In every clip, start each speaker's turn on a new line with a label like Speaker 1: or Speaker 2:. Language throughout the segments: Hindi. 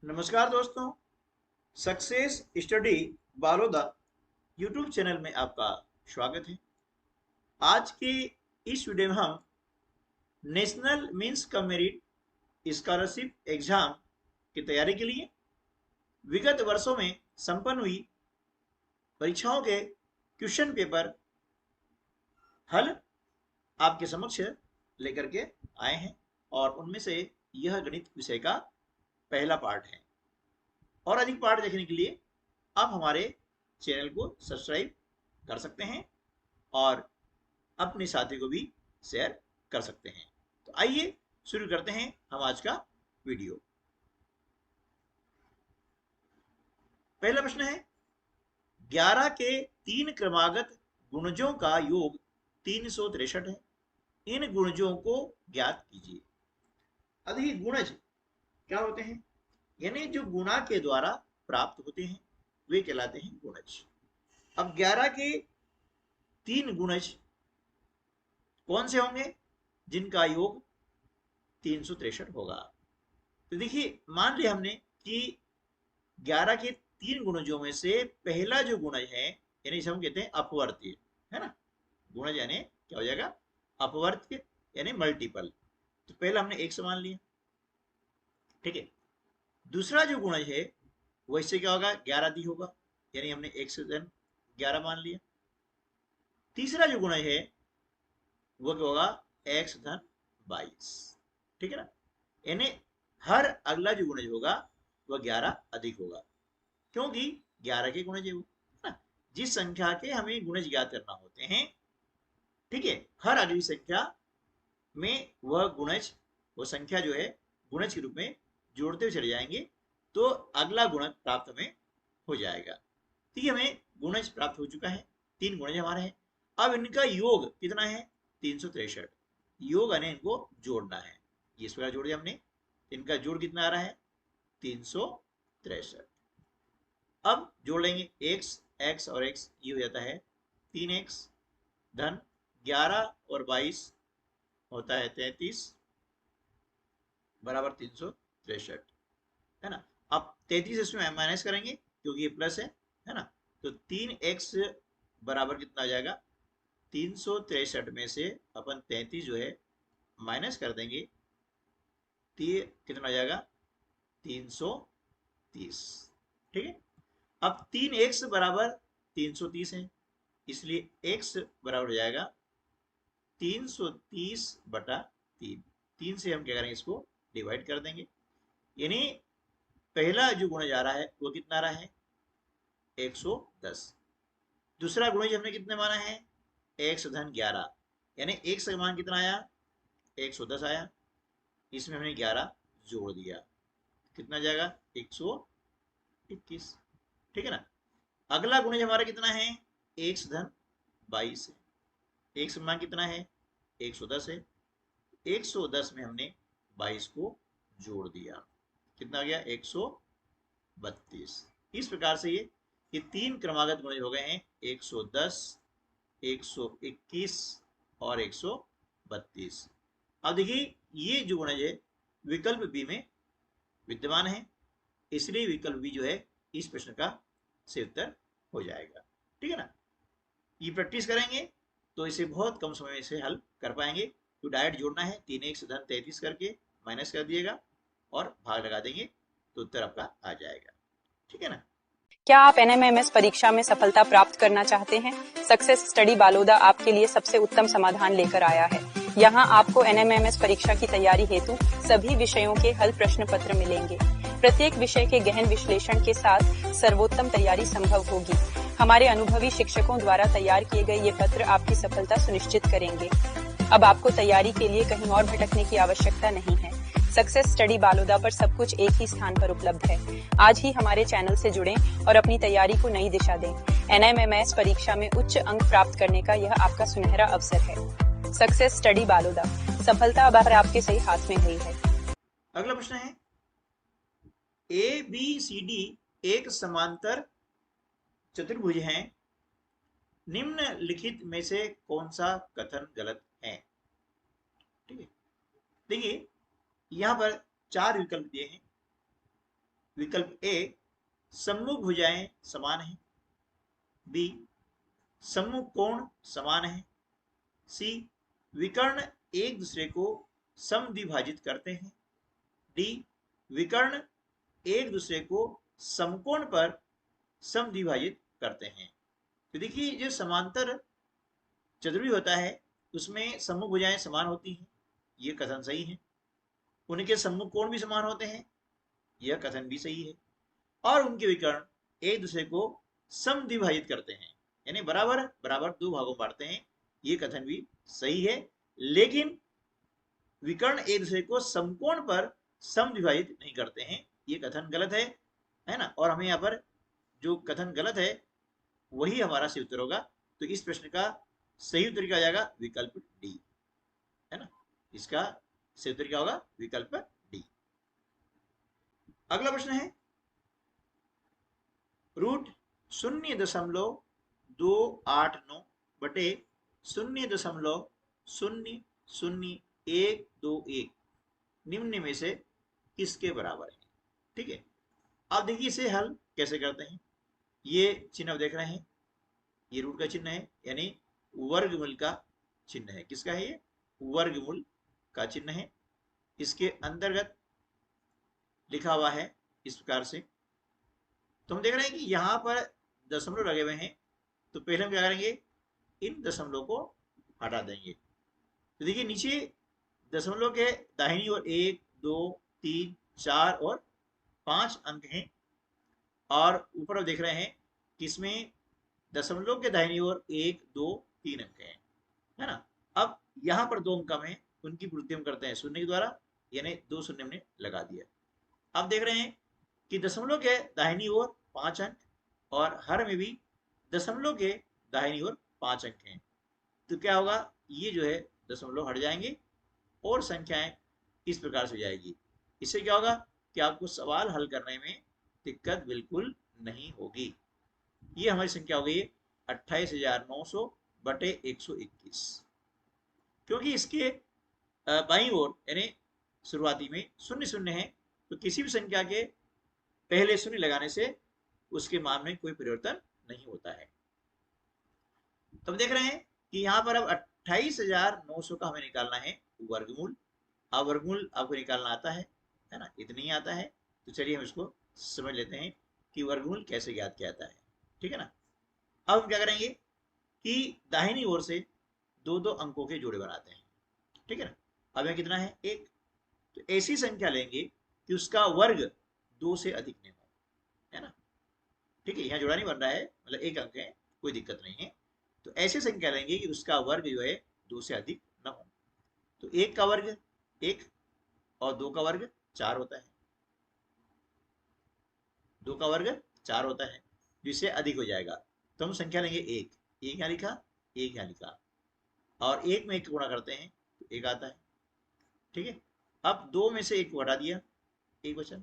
Speaker 1: नमस्कार दोस्तों। Success study Baloda YouTube channel में आपका स्वागत है। आज के इस वीडियो में हम नेशनल मीन्स का मेरिट स्कॉलरशिप एग्जाम की तैयारी के लिए विगत वर्षों में संपन्न हुई परीक्षाओं के क्वेश्चन पेपर हल आपके समक्ष लेकर के आए हैं और उनमें से यह गणित विषय का पहला पार्ट है। और अधिक पाठ देखने के लिए आप हमारे चैनल को सब्सक्राइब कर सकते हैं और अपने साथी को भी शेयर कर सकते हैं। तो आइए शुरू करते हैं हम आज का वीडियो। पहला प्रश्न है 11 के 3 क्रमागत गुणजों का योग 363 है। इन गुणजों को ज्ञात कीजिए। अधिक गुणज क्या होते हैं? यानी जो गुणा के द्वारा प्राप्त होते हैं वे कहलाते हैं गुणज। अब 11 के 3 गुणज कौन से होंगे जिनका योग 363 होगा? तो देखिए, मान लिया हमने कि 11 के 3 गुणजों में से पहला जो गुणज है यानी इसे हम कहते हैं अपवर्त्य, है ना। गुणज यानी क्या हो जाएगा? अपवर्त्य यानी मल्टीपल। तो पहला हमने 1 से मान लिया, ठीक है। दूसरा जो गुणज है वो इससे क्या होगा? 11 अधिक होगा, यानी हमने 1 से धन 11 मान लिया। तीसरा जो गुणज है वो क्या होगा? x धन 22, ठीक है ना। यानी हर अगला जो गुणज होगा वह 11 अधिक होगा, क्योंकि 11 के गुणज है वो, है ना। जिस संख्या के हमें गुणज ज्ञात करना होते हैं, ठीक है, हर अगली संख्या में वह गुणज, वो संख्या जो है गुणज के रूप में जोड़ते हुए चले जाएंगे तो अगला गुणज प्राप्त हमें हो जाएगा। ठीक है, हमें गुणज प्राप्त हो चुका है, 3 गुणज हमारे हैं। अब इनका योग कितना है? 363। योग यानी इनको जोड़ना है। ये इस प्रकार जोड़ दिया हमने, इनका जोड़ कितना आ रहा है? 363। अब जोड़ लेंगे x x और x, ये हो जाता है 3x धन 11 और 22 होता है 33 बराबर 363, है ना। अब 33 इसमें माइनस करेंगे क्योंकि ये प्लस है ना। तो 3x बराबर कितना आ जाएगा? 363 में से अपन 33 जो है माइनस कर देंगे तो ये कितना आ जाएगा? 330, ठीक है। अब 3x बराबर 330 है, इसलिए x बराबर हो जाएगा 330 बटा 3। 3 से हम क्या करेंगे? इसको डिवाइड कर देंगे, यानी पहला जो गुणज आ रहा है वो कितना आ रहा है? 110। दूसरा गुणज हमने कितने माना है? x धन 11, यानी x का मान कितना आया? 110 आया। इसमें हमने 11 जोड़ दिया, कितना जाएगा? 121, ठीक है ना। अगला गुणज हमारा कितना है? x धन 22 है। x मान कितना है? 110 है। 110 में हमने 22 को जोड़ दिया, कितना आ गया? 132। इस प्रकार से ये 3 क्रमागत गुणज हो गए हैं, 110, 121 और 132। अब देखिए, ये जो गुणज है विकल्प बी में विद्यमान है, इसलिए विकल्प बी जो है इस प्रश्न का सही उत्तर हो जाएगा, ठीक है ना। ये प्रैक्टिस करेंगे तो इसे बहुत कम समय में से हल कर पाएंगे। तो डायरेक्ट जोड़ना है, 3x धन 33 करके माइनस कर दिएगा और भाग लगा देंगे तो उत्तर आपका आ जाएगा, ठीक है ना।
Speaker 2: क्या आप एनएमएमएस परीक्षा में सफलता प्राप्त करना चाहते हैं? सक्सेस स्टडी बालोदा आपके लिए सबसे उत्तम समाधान लेकर आया है। यहाँ आपको एनएमएमएस परीक्षा की तैयारी हेतु सभी विषयों के हल प्रश्न पत्र मिलेंगे। प्रत्येक विषय के गहन विश्लेषण के साथ सर्वोत्तम तैयारी संभव होगी। हमारे अनुभवी शिक्षकों द्वारा तैयार किए गए ये पत्र आपकी सफलता सुनिश्चित करेंगे। अब आपको तैयारी के लिए कहीं और भटकने की आवश्यकता नहीं है। सक्सेस स्टडी बालोदा पर सब कुछ एक ही स्थान पर उपलब्ध है। आज ही हमारे चैनल से जुड़ें और अपनी तैयारी को नई दिशा दें। एनएमएमएस परीक्षा में उच्च अंक प्राप्त करने का यह आपका सुनहरा अवसर है। सक्सेस स्टडी बालोदा, सफलता अब आपके सही हाथ में हुई है।
Speaker 1: अगला प्रश्न है ABCD एक समांतर चतुर्भुज हैं, निम्नलिखित में से कौन सा कथन गलत है? ठीक है, देखिए यहाँ पर 4 विकल्प दिए हैं। विकल्प ए सम्मुख भुजाएं समान है, बी सम्मुख कोण समान है, सी विकर्ण एक दूसरे को समद्विभाजित करते हैं, डी विकर्ण एक दूसरे को समकोण पर समद्विभाजित करते हैं। तो देखिए जो समांतर चतुर्भुज होता है उसमें सम्मुख भुजाएं समान होती हैं, यह कथन सही है। उनके सम्मुख कोण भी समान होते हैं, यह कथन भी सही है। और उनके विकर्ण एक दूसरे को समद्विभाजित करते हैं, यानी बराबर बराबर दो भागों बांटते हैं, ये कथन भी सही है। लेकिन विकर्ण एक दूसरे को समकोण पर समद्विभाजित नहीं करते हैं, ये कथन गलत है ना। और हमें यहाँ पर जो कथन गलत है वही हमारा सही उत्तर होगा। तो इस प्रश्न का सही उत्तर क्या हो जाएगा? विकल्प डी, है ना। इसका सही उत्तर क्या होगा? विकल्प डी। अगला प्रश्न है रूट 0.289 बटे 0.00121 निम्न में से किसके बराबर है? ठीक है, आप देखिए इसे हल कैसे करते हैं। ये चिन्ह आप देख रहे हैं, ये रूट का चिन्ह है, यानी वर्गमूल का चिन्ह है। किसका है ये? वर्गमूल का चिन्ह है। इसके अंतर्गत लिखा हुआ है इस प्रकार से। तो हम देख रहे हैं कि यहाँ पर दशमलव लगे हुए हैं, तो पहले हम क्या करेंगे? इन दशमलव को हटा देंगे। तो देखिए नीचे दशमलव के दाहिनी ओर 1 2 3 4 और 5 अंक हैं, और ऊपर आप देख रहे हैं कि इसमें दशमलव के दाहिनी ओर 1 2 3 अंक हैं, है ना। अब यहाँ पर 2 अंक कम है, उनकी पूर्ति हम करते हैं शून्य के द्वारा, यानी 2 शून्य हमने लगा दिया। अब देख रहे हैं कि दशमलव के दाहिनी ओर 5 अंक और हर में भी दशमलव के दाहिनी ओर 5 अंक हैं। तो क्या होगा? ये जो है दशमलव हट जाएंगे और संख्याएं इस प्रकार से हो जाएगी। इससे क्या होगा कि आपको सवाल हल करने में दिक्कत बिल्कुल नहीं होगी। ये हमारी संख्या हो गई 28,900 बटे 121, क्योंकि इसके बाईं ओर यानी शुरुआती में शून्य शून्य है, तो किसी भी संख्या के पहले शून्य लगाने से उसके मान में कोई परिवर्तन नहीं होता है। तो हम देख रहे हैं कि यहाँ पर अब 28,900 का हमें निकालना है वर्गमूल। अब वर्गमूल आपको निकालना आता है ना, इतना ही आता है। तो चलिए हम इसको समझ लेते हैं कि वर्गमूल कैसे ज्ञात किया जाता है, ठीक है ना। अब हम क्या करेंगे कि दाहिनी ओर से दो दो अंकों के जोड़े बनाते हैं, ठीक है ना। अब यहाँ कितना है? 1। तो ऐसी संख्या लेंगे कि उसका वर्ग 2 से अधिक नहीं हो, है ना। ठीक है, यहाँ जोड़ा नहीं बन रहा है, मतलब एक अंक है, कोई दिक्कत नहीं है। तो ऐसी संख्या लेंगे कि उसका वर्ग जो है 2 से अधिक न हो। तो 1 का वर्ग 1 और 2 का वर्ग 4 होता है, 2 का वर्ग 4 होता है, जिससे अधिक हो जाएगा। तो हम संख्या लेंगे 1, एक यहाँ लिखा, एक यहाँ लिखा, और 1 में 1 गुणा करते हैं तो 1 आता है, ठीक है। अब 2 में से 1 को हटा दिया, 1 बचा।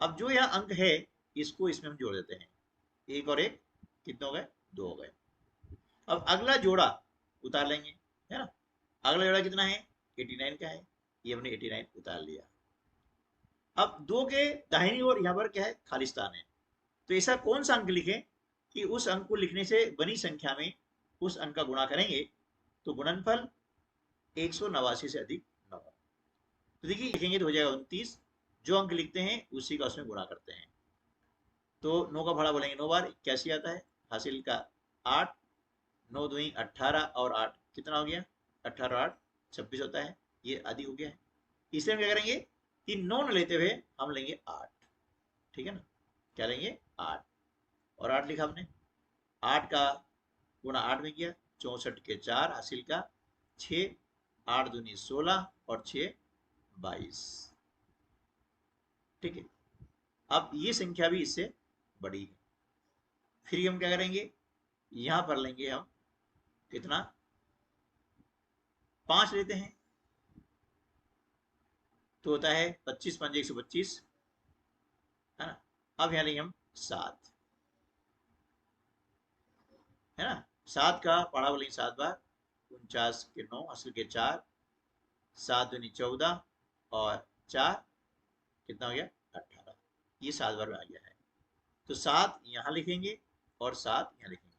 Speaker 1: अब जो यहाँ अंक है इसको इसमें हम जोड़ देते हैं, 1 और 1 कितने हो गए? 2 हो गए। अब अगला जोड़ा उतार लेंगे, है ना। अगला जोड़ा कितना है? 89 का है, ये हमने 89 उतार लिया। अब 2 के दाहिनी ओर यहाँ पर क्या है? खाली स्थान है। तो ऐसा कौन सा अंक लिखें कि उस अंक को लिखने से बनी संख्या में उस अंक का गुणा करेंगे तो गुणनफल 189 से अधिक न हो। तो देखिए लिखेंगे तो हो जाएगा 29, जो अंक लिखते हैं उसी का उसमें गुणा करते हैं। तो 9 का भाड़ा बोलेंगे 9 बार 81 आता है, हासिल का 8, 9 दूनी 18 और 8 कितना हो गया? 18 और 8 26 होता है, ये अधिक हो गया है। इसलिए हम क्या करेंगे कि 9 न लेते हुए हम लेंगे 8, ठीक है ना। क्या लेंगे? 8, और 8 लिखा हमने, 8 का गुणा 8 में किया, 64 के 4 हासिल का 6, 8 दूनी 16 और 6 22, ठीक है। अब ये संख्या भी इससे बड़ी है। फिर हम क्या करेंगे? यहां पर लेंगे हम कितना? 5 लेते हैं, तो होता है 25 5 125, है ना। अब यहाँ लेंगे हम 7, है ना। 7 का पढ़ा बोलेंगे 7 बार, 49 के 9 हासिल के 4, 7 दूनी 14 और 4 कितना हो गया? 18। ये 7 बार में आ गया है, तो 7 यहाँ लिखेंगे और 7 यहाँ लिखेंगे।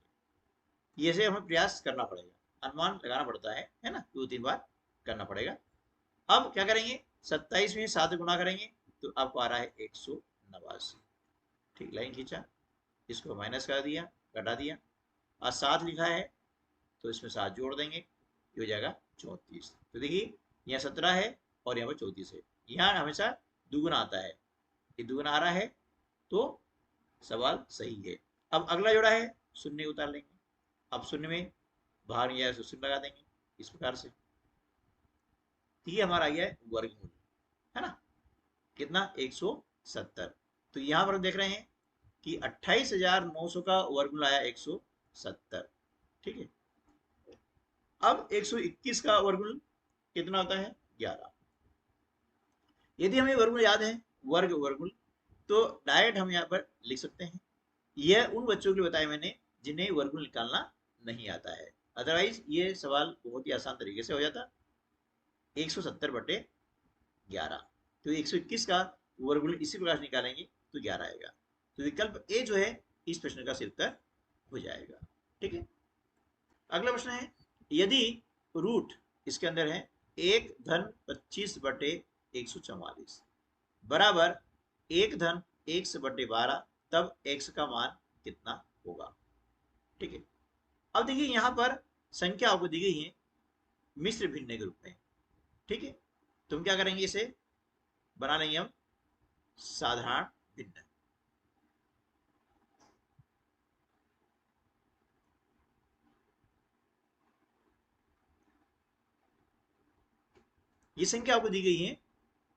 Speaker 1: ये से हमें प्रयास करना पड़ेगा, अनुमान लगाना पड़ता है ना, 2-3 बार करना पड़ेगा। अब क्या करेंगे, 27 में 7 गुना करेंगे तो आपको आ रहा है 189। ठीक, लाइन खींचा, इसको माइनस कर दिया, घटा दिया, और 7 लिखा है तो इसमें 7 जोड़ देंगे, ये हो जाएगा 34। तो देखिए यहाँ 17 है और यहाँ पर 34 है, यहाँ हमेशा दुगुना आता है, ये दुगुना आ रहा है तो सवाल सही है। अब अगला जोड़ा है, शून्य उतार लेंगे। अब शून्य में बाहर नहीं आया तो शून्य लगा देंगे इस प्रकार से। ये हमारा आ गया है वर्गमूल, है ना, कितना 170। तो यहाँ पर हम देख रहे हैं कि 28,900 का वर्गमूल आया 170। ठीक है, अब 121 का वर्गमूल कितना होता है, 11। यदि हमें वर्गमूल याद है, वर्गमूल, तो डायरेक्ट हम यहाँ पर लिख सकते हैं। यह उन बच्चों के लिए बताया मैंने जिन्हें वर्गमूल निकालना नहीं आता है, अदरवाइज ये सवाल बहुत ही आसान तरीके से हो जाता। 170/11, तो 121 का वर्गमूल इसी प्रकार से निकालेंगे तो 11 आएगा। तो विकल्प ए जो है इस प्रश्न का सही उत्तर हो जाएगा। ठीक है, अगला प्रश्न है, यदि रूट इसके अंदर है 1-25/144 बराबर 1-x/12, तब x का मान कितना होगा। ठीक है, अब देखिए यहाँ पर संख्या आपको दी गई है मिश्र भिन्न के रूप में। ठीक है, तो हम क्या करेंगे, इसे बना लेंगे हम साधारण भिन्न। ये संख्या आपको दी गई है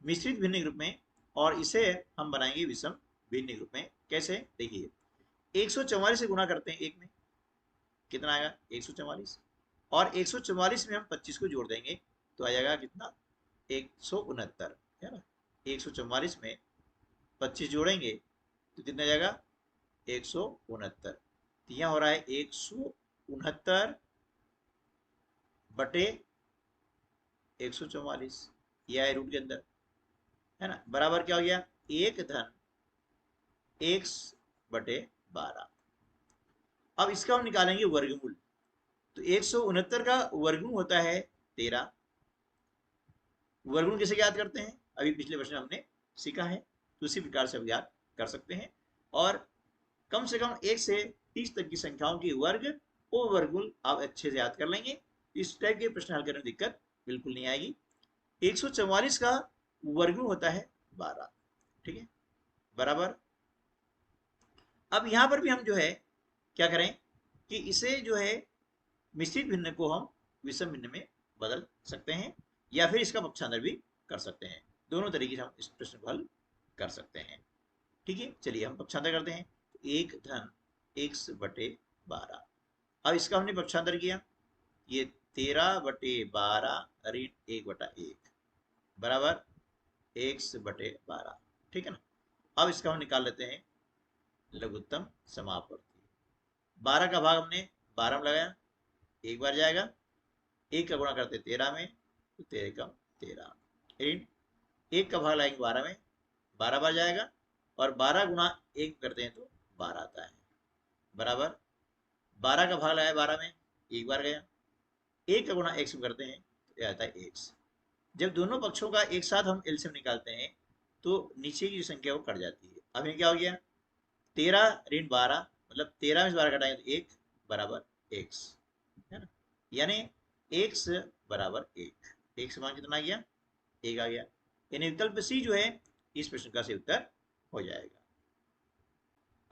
Speaker 1: मिश्रित भिन्न ग्रुप में, और इसे हम बनाएंगे विषम भिन्न ग्रुप में। कैसे, देखिए 144 से गुणा करते हैं एक में, कितना आएगा 144, और 144 में हम 25 को जोड़ देंगे तो आ जाएगा कितना 169, है ना। 144 में 25 जोड़ेंगे तो कितना आ जाएगा 169। तो यहाँ हो रहा है 169/144, यह है रूट के अंदर, है ना, बराबर क्या हो गया 1-x/12। अब इसका हम निकालेंगे वर्गमूल, तो 169 का वर्गमूल होता है 13। वर्गमूल कैसे ज्ञात करते हैं, अभी पिछले प्रश्न हमने सीखा है, तो उसी प्रकार से हम ज्ञात कर सकते हैं। और कम से कम 1 से 30 तक की संख्याओं की वर्ग और वर्गमूल आप अच्छे से याद कर लेंगे, इस टाइप के प्रश्न हल करने में दिक्कत बिल्कुल नहीं आएगी। 144 का वर्गमूल होता है 12। ठीक है, बराबर, अब यहां पर भी हम जो है क्या करें कि इसे जो है मिश्रित भिन्न को हम विषम भिन्न में बदल सकते हैं, या फिर इसका पक्षांतर भी कर सकते हैं। दोनों तरीके से हम इस प्रश्न को हल कर सकते हैं। ठीक है, चलिए हम पक्षांतर करते हैं। 1-x/12, अब इसका हमने पक्षांतर किया, ये 13/12 ऋण 1/1 बराबर x/12। ठीक है ना, अब इसका हम निकाल लेते हैं लघुत्तम समापवर्ती। 12 का भाग हमने 12 में लगाया, एक बार जाएगा, 1 का गुणा करते 13 में तो 13 ऋण 1 का भाग लाएंगे 12 में, 12 बार जाएगा, और 12 गुणा 1 करते हैं तो 12 आता है, बराबर 12 का भाग लाया 12 में, एक बार गया, 1 का गुणा x में करते हैं तो यह आता है x। जब दोनों पक्षों का एक साथ हम एलसीएम निकालते हैं तो नीचे की जो संख्या वो कट जाती है। अब ये क्या हो गया 13 ऋण 12, मतलब 13 में से 12 घटाएंगे तो 1 बराबर x, है ना, यानी x बराबर 1। x मान कितना आ गया 1 आ गया, यानी विकल्प सी जो है इस प्रश्न का सही उत्तर हो जाएगा।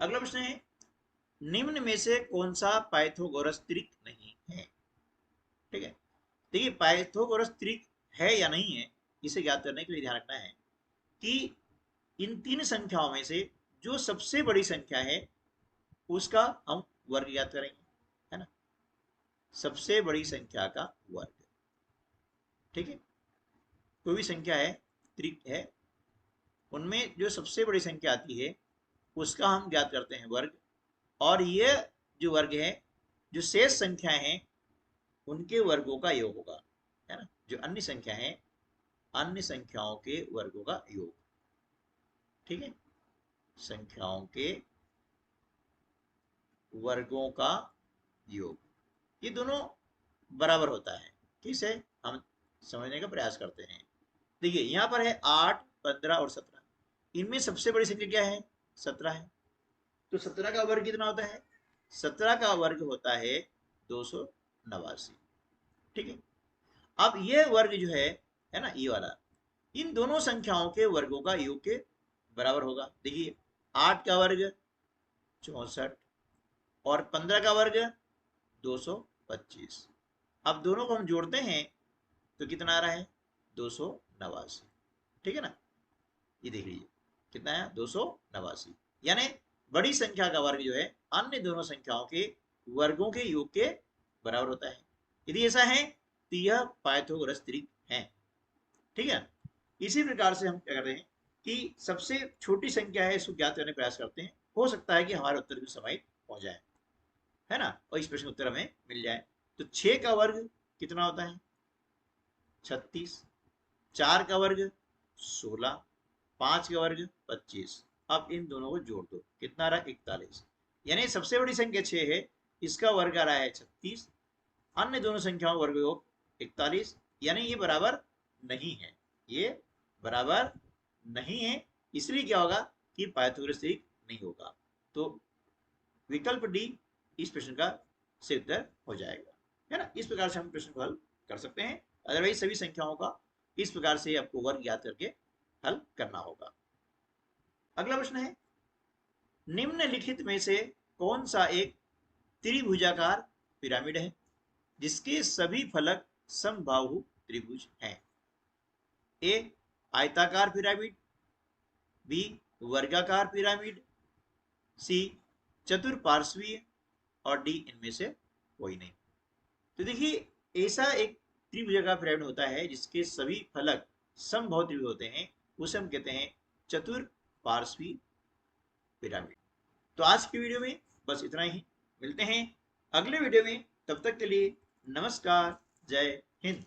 Speaker 1: अगला प्रश्न है, निम्न में से कौन सा पाइथागोरस त्रिक नहीं है। ठीक है, देखिए पाइथागोरस त्रिक है या नहीं है, इसे ज्ञात करने के लिए ध्यान रखना है कि इन तीन संख्याओं में से जो सबसे बड़ी संख्या है उसका हम वर्ग ज्ञात करेंगे, है ना, सबसे बड़ी संख्या का वर्ग। ठीक है, कोई भी संख्या है त्रिक है, उनमें जो सबसे बड़ी संख्या आती है उसका हम ज्ञात करते हैं वर्ग, और ये जो वर्ग है जो शेष संख्या है उनके वर्गों का योग होगा, है ना, जो अन्य संख्या है अन्य संख्याओं के वर्गों का योग। ठीक है, संख्याओं के वर्गों का योग, ये दोनों बराबर होता है। किसे हम समझने का प्रयास करते हैं। देखिए यहां पर है 8, 15 और 17, इनमें सबसे बड़ी संख्या क्या है? 17 है। तो 17 का वर्ग कितना होता है? 17 का वर्ग होता है 289। ठीक है, अब ये वर्ग जो है ना, ये वाला, इन दोनों संख्याओं के वर्गों का योग के बराबर होगा। देखिए 8 का वर्ग 64 और 15 का वर्ग 225। अब दोनों को हम जोड़ते हैं तो कितना आ रहा है? 289। ठीक है ना, ये देख लीजिए कितना है? 289। यानी बड़ी संख्या का वर्ग जो है अन्य दोनों संख्याओं के वर्गों के योग के बराबर होता है। यदि ऐसा है तो यह पाइथागोरस त्रिक है। ठीक है, इसी प्रकार से हम क्या करते हैं कि सबसे छोटी संख्या है इसको ज्ञात करने का प्रयास करते हैं। हो सकता है कि हमारे उत्तर भी समय हो जाए, है ना, और इस प्रश्न उत्तर हमें मिल जाए। तो 6 का वर्ग कितना होता है? 36। 4 का वर्ग 16, 5 का वर्ग 25। अब इन दोनों को जोड़ दो, कितना रहा? 41। यानी सबसे बड़ी संख्या 6 है, इसका वर्ग आ रहा है 36, अन्य दोनों संख्याओं वर्ग योग 41। यानी ये बराबर नहीं है, ये बराबर नहीं है। इसलिए क्या होगा कि पाइथागोरस त्रिक नहीं होगा। तो विकल्प डी इस प्रश्न का से उत्तर हो जाएगा, है ना। इस प्रकार से हम प्रश्न को हल कर सकते हैं। अदरवाइज सभी संख्याओं का इस प्रकार से आपको वर्ग याद करके हल करना होगा। अगला प्रश्न है, निम्नलिखित में से कौन सा एक त्रिभुजाकार पिरामिड है जिसके सभी फलक समबाहु त्रिभुज हैं? ए आयताकार पिरामिड, बी वर्गाकार पिरामिड, सी चतुर्पार्श्वीय, और डी इनमें से कोई नहीं। तो देखिए ऐसा एक त्रिभुजाकार पिरामिड होता है जिसके सभी फलक समबाहु त्रिभुज होते हैं, उसे हम कहते हैं चतुर्पार्श्वी पिरामिड। तो आज की वीडियो में बस इतना ही। मिलते हैं अगले वीडियो में, तब तक के लिए नमस्कार, जय हिंद।